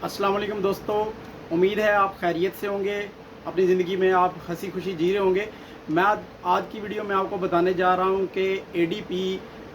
अस्सलाम वालेकुम दोस्तों, उम्मीद है आप खैरियत से होंगे। अपनी ज़िंदगी में आप हंसी खुशी जी रहे होंगे। मैं आज की वीडियो में आपको बताने जा रहा हूँ कि एडीपी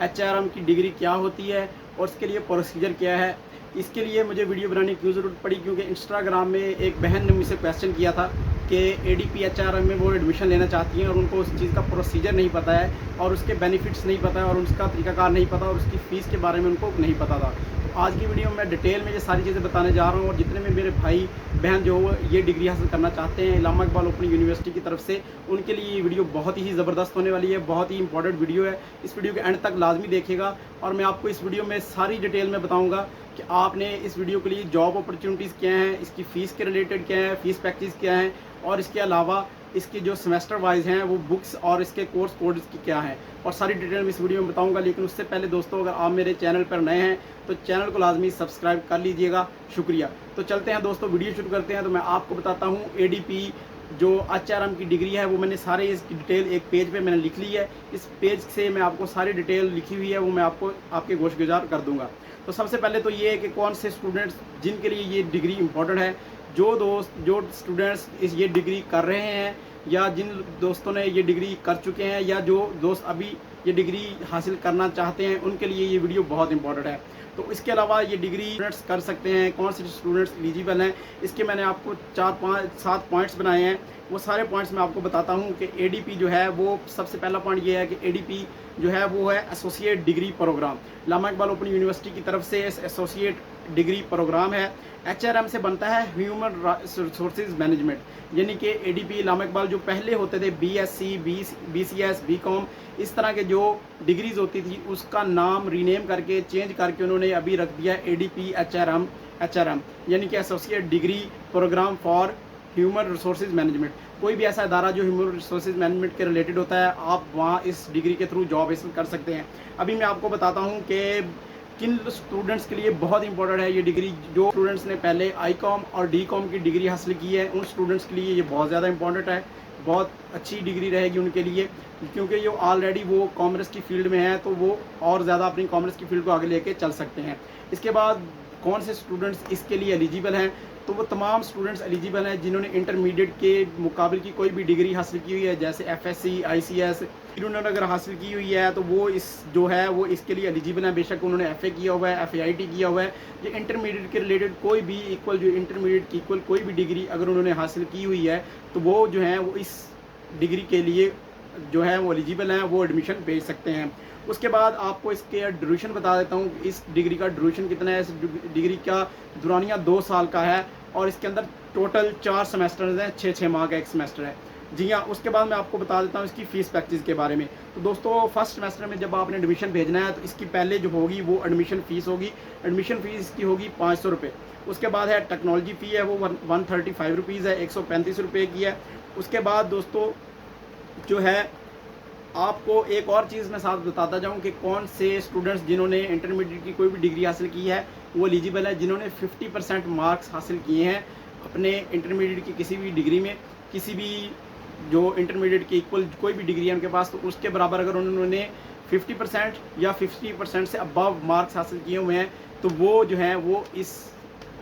एचआरएम की डिग्री क्या होती है और इसके लिए प्रोसीजर क्या है। इसके लिए मुझे वीडियो बनाने की क्यों ज़रूरत पड़ी, क्योंकि इंस्टाग्राम में एक बहन ने मुझसे क्वेश्चन किया था कि एडीपी एचआरएम में वो एडमिशन लेना चाहती हैं और उनको उस चीज़ का प्रोसीजर नहीं पता है और उसके बेनिफिट्स नहीं पता है और उसका तरीकाकार नहीं पता और उसकी फ़ीस के बारे में उनको नहीं पता था। आज की वीडियो में मैं डिटेल में ये सारी चीज़ें बताने जा रहा हूँ और जितने भी मेरे भाई बहन जो ये डिग्री हासिल करना चाहते हैं इलामा इकबाल ओपन यूनिवर्सिटी की तरफ से, उनके लिए ये वीडियो बहुत ही ज़बरदस्त होने वाली है। बहुत ही इंपॉर्टेंट वीडियो है। इस वीडियो के एंड तक लाजमी देखिएगा और मैं आपको इस वीडियो में सारी डिटेल में बताऊँगा कि आपने इस वीडियो के लिए जॉब अपॉर्चुनिटीज़ क्या हैं, इसकी फ़ीस के रिलेटेड क्या है, फ़ीस पैकेज क्या हैं और इसके अलावा इसके जो सेमेस्टर वाइज हैं वो बुक्स और इसके कोर्स कोड्स की क्या हैं और सारी डिटेल में इस वीडियो में बताऊंगा। लेकिन उससे पहले दोस्तों, अगर आप मेरे चैनल पर नए हैं तो चैनल को लाजमी सब्सक्राइब कर लीजिएगा। शुक्रिया। तो चलते हैं दोस्तों, वीडियो शुरू करते हैं। तो मैं आपको बताता हूँ एडीपी जो एचआरएम की डिग्री है वो मैंने सारे इसकी डिटेल एक पेज पे मैंने लिख ली है। इस पेज से मैं आपको सारी डिटेल लिखी हुई है वो मैं आपको आपके गोशगुजार कर दूंगा। तो सबसे पहले तो ये है कि कौन से स्टूडेंट्स जिनके लिए ये डिग्री इंपॉर्टेंट है। जो स्टूडेंट्स ये डिग्री कर रहे हैं या जिन दोस्तों ने ये डिग्री कर चुके हैं या जो दोस्त अभी ये डिग्री हासिल करना चाहते हैं उनके लिए ये वीडियो बहुत इंपॉर्टेंट है। तो इसके अलावा ये डिग्री स्टूडेंट्स कर सकते हैं, कौन से स्टूडेंट्स एलिजिबल हैं, इसके मैंने आपको 4 5 7 पॉइंट्स बनाए हैं। वो सारे पॉइंट्स मैं आपको बताता हूँ कि एडीपी जो है वो सबसे पहला पॉइंट ये है कि एडीपी जो है वो है associate degree programme. Allama Iqbal open university की तरफ से एसोसिएट डिग्री प्रोग्राम है। एचआरएम से बनता है ह्यूमन रिसोर्सेज मैनेजमेंट, यानी कि एडीपी इलामा इकबाल जो पहले होते थे बीएससी, बीसीएस, बीकॉम, इस तरह के जो डिग्रीज होती थी उसका नाम रीनेम करके चेंज करके उन्होंने अभी रख दिया एडीपी एचआरएम यानी कि associate degree program for human resources management. कोई भी ऐसा इदारा जो ह्यूमन रिसोर्सेज मैनेजमेंट के रिलेटेड होता है आप वहाँ इस डिग्री के थ्रू जॉब हासिल कर सकते हैं। अभी मैं आपको बताता हूँ कि किन स्टूडेंट्स के लिए बहुत इंपॉर्टेंट है ये डिग्री। जो स्टूडेंट्स ने पहले आईकॉम और डीकॉम की डिग्री हासिल की है उन स्टूडेंट्स के लिए ये बहुत ज़्यादा इंपॉर्टेंट है। बहुत अच्छी डिग्री रहेगी उनके लिए, क्योंकि जो ऑलरेडी वो कॉमर्स की फील्ड में है तो वो और ज़्यादा अपनी कॉमर्स की फील्ड को आगे लेके चल सकते हैं। इसके बाद कौन से स्टूडेंट्स इसके लिए एलिजिबल हैं, तो वो तमाम स्टूडेंट्स एलिजिबल हैं जिन्होंने इंटरमीडिएट के मुकाबले की कोई भी डिग्री हासिल की हुई है, जैसे एफएससी, आईसीएस इन्होंने अगर हासिल की हुई है तो वो इस जो है वो इसके लिए एलिजिबल है। बेशक उन्होंने एफए किया हुआ है, एफएआईटी किया हुआ है, ये इंटरमीडिएट के रिलेटेड कोई भी इक्वल जो इंटरमीडिएट की इक्वल कोई भी डिग्री अगर उन्होंने हासिल की हुई है तो वो जो है वो इस डिग्री के लिए जो है वो एलिजिबल हैं, वो एडमिशन भेज सकते हैं। उसके बाद आपको इसके ड्यूरेशन बता देता हूँ, इस डिग्री का ड्यूरेशन कितना है। इस डिग्री का दुरानिया 2 साल का है और इसके अंदर टोटल 4 सेमेस्टर्स हैं, 6-6 माह का एक सेमेस्टर है। जी हाँ। उसके बाद मैं आपको बता देता हूँ इसकी फ़ीस पैकेज के बारे में। तो दोस्तों, फर्स्ट सेमेस्टर में जब आपने एडमिशन भेजना है तो इसकी पहले जो होगी वो एडमिशन फ़ीस होगी। एडमिशन फ़ीस इसकी होगी 500 रुपये। उसके बाद है टेक्नोलॉजी फ़ी है वो 135 रुपीज़ है, 135 रुपये की है। उसके बाद दोस्तों जो है आपको एक और चीज़ मैं साथ बताता जाऊं कि कौन से स्टूडेंट्स जिन्होंने इंटरमीडिएट की कोई भी डिग्री हासिल की है वो एलिजिबल है, जिन्होंने 50% मार्क्स हासिल किए हैं अपने इंटरमीडिएट की किसी भी डिग्री में, किसी भी जो इंटरमीडिएट के इक्वल कोई भी डिग्री है उनके पास, तो उसके बराबर अगर उन्होंने 50% या 50% से अबव मार्क्स हासिल किए हुए हैं तो वो जो हैं वो इस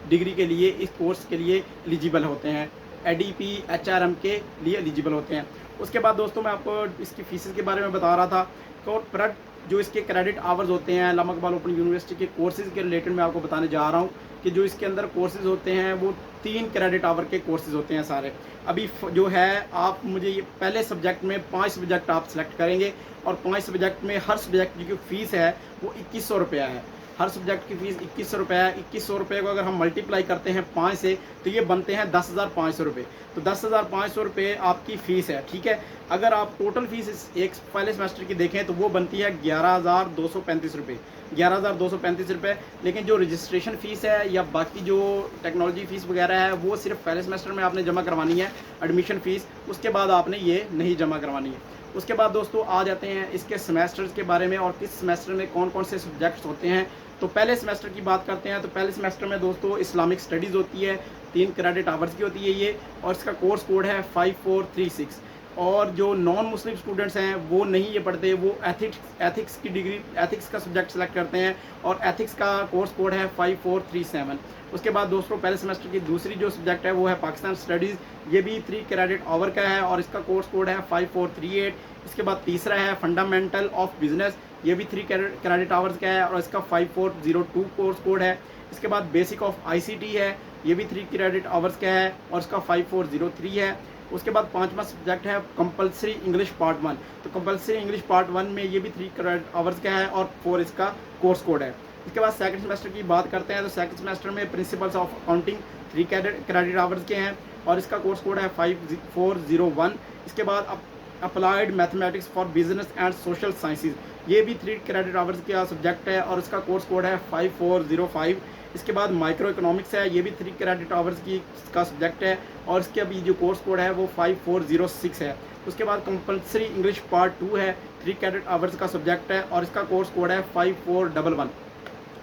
डिग्री के लिए, इस कोर्स के लिए एलिजिबल होते हैं, एडीपी एचआरएम के लिए एलिजिबल होते हैं। उसके बाद दोस्तों मैं आपको इसकी फीसेस के बारे में बता रहा था। और जो इसके क्रेडिट आवर्स होते हैं इलामा इकबाल ओपन यूनिवर्सिटी के कोर्सेज़ के रिलेटेड मैं आपको बताने जा रहा हूँ कि जो इसके अंदर कोर्सेज़ होते हैं वो 3 क्रेडिट आवर के कोर्सेज़ होते हैं सारे। अभी जो है आप मुझे ये पहले सब्जेक्ट में 5 सब्जेक्ट आप सेलेक्ट करेंगे और 5 सब्जेक्ट में हर सब्जेक्ट की जो फ़ीस है वो 2100 रुपया है। हर सब्जेक्ट की फ़ीस 2100 रुपये है। 2100 रुपये को अगर हम मल्टीप्लाई करते हैं 5 से तो ये बनते हैं 10,500 रुपये। तो 10,500 रुपये आपकी फ़ीस है, ठीक है। अगर आप टोटल फ़ीस एक पहले सेमेस्टर की देखें तो वो बनती है 11,235 रुपये, 11,235 रुपये। लेकिन जो रजिस्ट्रेशन फ़ीस है या बाकी जो टेक्नोलॉजी फ़ीस वगैरह है वो सिर्फ पहले सेमेस्टर में आपने जमा करवानी है एडमिशन फ़ीस, उसके बाद आपने ये नहीं जमा करवानी है। उसके बाद दोस्तों आ जाते हैं इसके सेमेस्टर्स के बारे में और किस सेमेस्टर में कौन कौन से सब्जेक्ट्स होते हैं। तो पहले सेमेस्टर की बात करते हैं। तो पहले सेमेस्टर में दोस्तों इस्लामिक स्टडीज़ होती है, 3 क्रेडिट आवर्स की होती है ये, और इसका कोर्स कोड है 5436। और जो नॉन मुस्लिम स्टूडेंट्स हैं वो नहीं ये पढ़ते, वो एथिक्स की डिग्री, एथिक्स का सब्जेक्ट सेलेक्ट करते हैं और एथिक्स का कोर्स कोड है 5437। उसके बाद दोस्तों पहले सेमेस्टर की दूसरी जो सब्जेक्ट है वो है पाकिस्तान स्टडीज़, ये भी 3 क्रेडिट आवर का है और इसका कोर्स कोड है 5438। इसके बाद तीसरा है फंडामेंटल ऑफ बिजनेस, ये भी 3 क्रेडिट आवर्स का है और इसका 5402 कोर्स कोड है। इसके बाद बेसिक ऑफ आईसीटी है, ये भी 3 क्रेडिट आवर्स का है और इसका 5403 है। उसके बाद पांचवा सब्जेक्ट है कंपलसरी इंग्लिश पार्ट 1, तो कंपलसरी इंग्लिश पार्ट 1 में ये भी 3 क्रेडिट आवर्स का है और 4 इसका कोर्स कोड है। इसके बाद सेकंड सेमेस्टर की बात करते हैं तो सेकंड सेमेस्टर में principles of accounting 3 credit hours के हैं और इसका कोर्स कोड है 5401। इसके बाद applied mathematics for business and social sciences, ये भी 3 क्रेडिट आवर्स का सब्जेक्ट है और इसका कोर्स कोड है 5405। इसके बाद माइक्रो इकोनॉमिक्स है, ये भी 3 क्रेडिट आवर्स की का सब्जेक्ट है और इसके अभी जो कोर्स कोड है वो 5406 है। उसके बाद कंपलसरी इंग्लिश पार्ट 2 है, 3 क्रेडिट आवर्स का सब्जेक्ट है और इसका कोर्स कोड है 5411।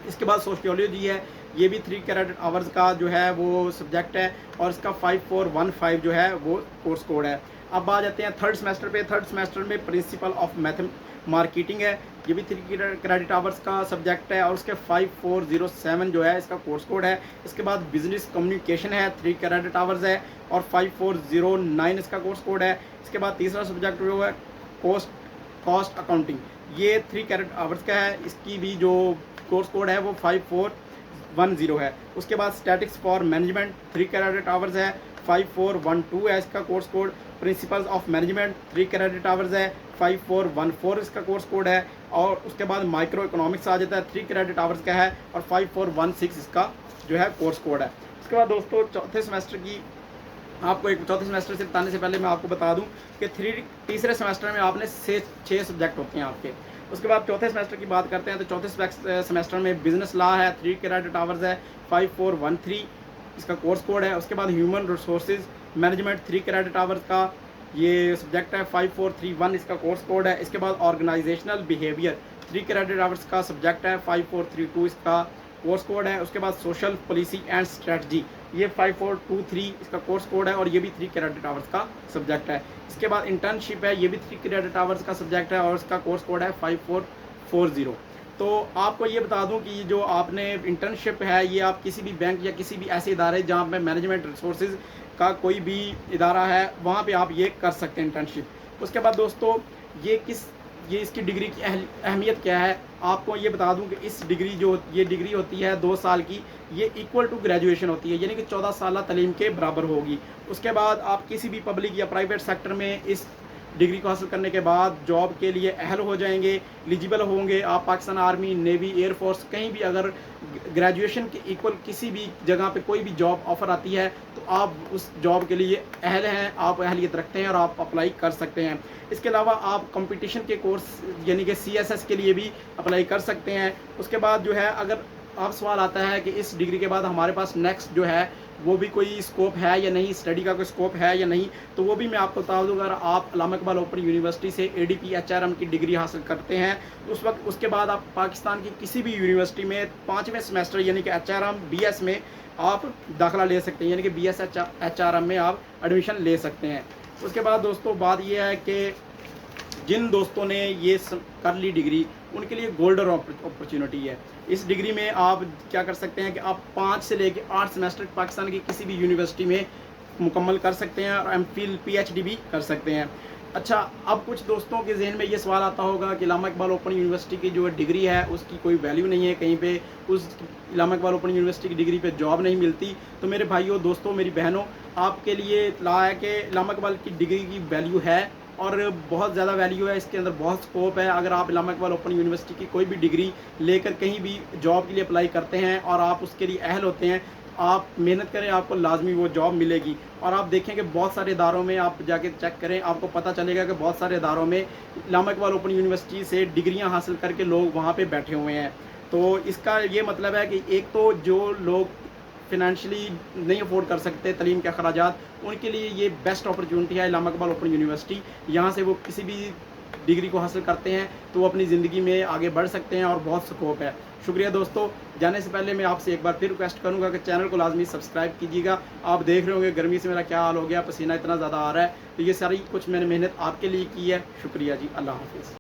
इसके बाद सोशियोलॉजी है, ये भी 3 क्रेडिट आवर्स का जो है वो सब्जेक्ट है और इसका 5415 जो है वो कोर्स कोड है। अब आ जाते हैं थर्ड सेमेस्टर पे। थर्ड सेमेस्टर में प्रिंसिपल ऑफ मार्केटिंग है, ये भी 3 क्रेडिट आवर्स का सब्जेक्ट है और उसके 5407 जो है इसका कोर्स कोड है। इसके बाद बिजनेस कम्युनिकेशन है, 3 क्रेडिट आवर्स है और 5409 इसका कोर्स कोड है। इसके बाद तीसरा सब्जेक्ट जो है कॉस्ट अकाउंटिंग, ये 3 क्रेडिट आवर्स का है, इसकी भी जो कोर्स कोड है वो 5410 है। उसके बाद statics for management 3 credit hours है, 5412 है इसका course code. Principles of management 3 credit hours है, 5414 इसका कोर्स कोड है और उसके बाद माइक्रो इकोनॉमिक्स आ जाता है, 3 क्रेडिट आवर्स का है और 5416 इसका जो है कोर्स कोड है। उसके बाद दोस्तों चौथे सेमेस्टर से बताने से पहले मैं आपको बता दूं कि तीसरे सेमेस्टर में आपने 6 सब्जेक्ट होते हैं आपके। उसके बाद चौथे सेमेस्टर की बात करते हैं तो चौथे सेमेस्टर में बिजनेस लॉ है, 3 क्रेडिट आवर्स है, 5413 इसका कोर्स कोड है। उसके बाद human resources management 3 credit hours का ये सब्जेक्ट है, 5431 इसका कोर्स कोड है। इसके बाद ऑर्गेनाइजेशनल बिहेवियर 3 क्रेडिट आवर्स का सब्जेक्ट है, 5432 इसका कोर्स कोड है। उसके बाद सोशल पॉलिसी एंड स्ट्रेटजी, ये 5423 इसका कोर्स कोड है और ये भी 3 क्रेडिट आवर्स का सब्जेक्ट है। इसके बाद इंटर्नशिप है, ये भी 3 क्रेडिट आवर्स का सब्जेक्ट है और इसका कोर्स कोड है 5440। तो आपको ये बता दूं कि जो आपने इंटर्नशिप है ये आप किसी भी बैंक या किसी भी ऐसे इदारे जहाँ पे मैनेजमेंट रिसोर्सेज का कोई भी इदारा है वहाँ पे आप ये कर सकते हैं इंटर्नशिप। उसके बाद दोस्तों ये इसकी डिग्री की अहमियत क्या है, आपको ये बता दूं कि इस डिग्री जो ये डिग्री होती है 2 साल की, ये इक्वल टू ग्रेजुएशन होती है, यानी कि 14 साल तालीम के बराबर होगी। उसके बाद आप किसी भी पब्लिक या प्राइवेट सेक्टर में इस डिग्री को हासिल करने के बाद जॉब के लिए अहल हो जाएंगे, एलिजिबल होंगे। आप पाकिस्तान आर्मी, नेवी, एयरफोर्स कहीं भी अगर ग्रेजुएशन के इक्वल किसी भी जगह पे कोई भी जॉब ऑफ़र आती है तो आप उस जॉब के लिए अहल हैं, आप अहलियत रखते हैं और आप अप्लाई कर सकते हैं। इसके अलावा आप कंपटीशन के कोर्स यानी कि CSS के लिए भी अप्लाई कर सकते हैं। उसके बाद जो है अगर आप सवाल आता है कि इस डिग्री के बाद हमारे पास नेक्स्ट जो है वो भी कोई स्कोप है या नहीं, स्टडी का कोई स्कोप है या नहीं, तो वो भी मैं आपको बता दूँ। अगर आप अल्लामा इकबाल ओपन यूनिवर्सिटी से ADP HRM की डिग्री हासिल करते हैं तो उस वक्त उसके बाद आप पाकिस्तान की किसी भी यूनिवर्सिटी में 5वें सेमेस्टर यानी कि HRM BS में आप दाखिला ले सकते हैं, यानी कि BS HRM में आप एडमिशन ले सकते हैं। उसके बाद दोस्तों बात यह है कि जिन दोस्तों ने ये कर ली डिग्री उनके लिए गोल्डन अपॉर्चुनिटी है। इस डिग्री में आप क्या कर सकते हैं कि आप 5 से लेकर 8 सेमेस्टर पाकिस्तान की किसी भी यूनिवर्सिटी में मुकम्मल कर सकते हैं और MPhil PhD भी कर सकते हैं। अच्छा, अब कुछ दोस्तों के जहन में ये सवाल आता होगा कि अल्लामा इकबाल ओपन यूनिवर्सिटी की जो डिग्री है उसकी कोई वैल्यू नहीं है, कहीं पे उस अल्लामा इकबाल ओपन यूनिवर्सिटी की डिग्री पे जॉब नहीं मिलती। तो मेरे भाइयों, दोस्तों, मेरी बहनों, आपके लिए इत्तला है कि अल्लामा इकबाल की डिग्री की वैल्यू है और बहुत ज़्यादा वैल्यू है, इसके अंदर बहुत स्कोप है। अगर आप अल्लामा इकबाल ओपन यूनिवर्सिटी की कोई भी डिग्री लेकर कहीं भी जॉब के लिए अप्लाई करते हैं और आप उसके लिए अहल होते हैं, आप मेहनत करें, आपको लाजमी वो जॉब मिलेगी। और आप देखें कि बहुत सारे इदारों में आप जाके चेक करें, आपको पता चलेगा कि बहुत सारे इदारों में अल्लामा इकबाल ओपन यूनिवर्सिटी से डिग्रियां हासिल करके लोग वहाँ पे बैठे हुए हैं। तो इसका ये मतलब है कि एक तो जो लोग फिनेंशियली नहीं अफोर्ड कर सकते तालीम के अखराजात, उनके लिए ये बेस्ट अपॉर्चुनिटी है अल्लामा इकबाल ओपन यूनिवर्सिटी। यहाँ से वो किसी भी डिग्री को हासिल करते हैं तो वो अपनी ज़िंदगी में आगे बढ़ सकते हैं और बहुत स्कोप है। शुक्रिया दोस्तों। जाने से पहले मैं आपसे एक बार फिर रिक्वेस्ट करूंगा कि चैनल को लाजमी सब्सक्राइब कीजिएगा। आप देख रहे होंगे गर्मी से मेरा क्या हाल हो गया, पसीना इतना ज़्यादा आ रहा है, तो ये सारी कुछ मैंने मेहनत आपके लिए की है। शुक्रिया जी, अल्लाह हाफिज़।